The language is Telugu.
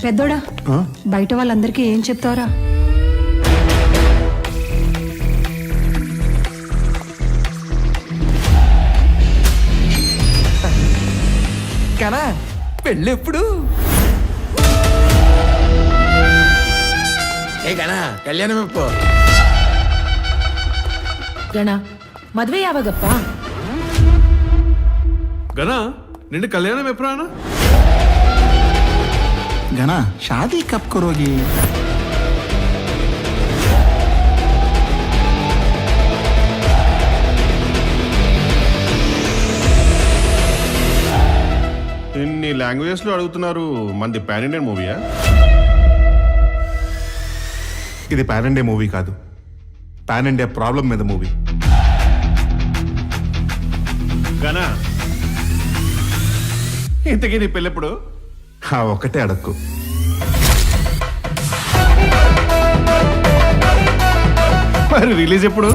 పెద్దోడా బయట వాళ్ళందరికీ ఏం చెప్తావరా? కనా పెళ్ళి ఎప్పుడు? ఏ కనా కళ్యాణం ఎప్పు ಗಣ ಮದ್ವೆ ಯಾವಾಗಪ್ಪ? గణ నిండు కళ్యాణం ఎప్పుడా? गना शादी कब करोगी? ఇన్ని లాంగ్వేజెస్ లో అడుగుతున్నారు. మంది పాన్ ఇండియన్ మూవీయా? ఇది పాన్ ఇండియా మూవీ కాదు, పాన్ ఇండియా ప్రాబ్లం మీద మూవీ. గనా ఇంతకీ నీ పెళ్ళెప్పుడు? ఒక్కటే అడక్కు. మరి రిలీజ్ ఎప్పుడు?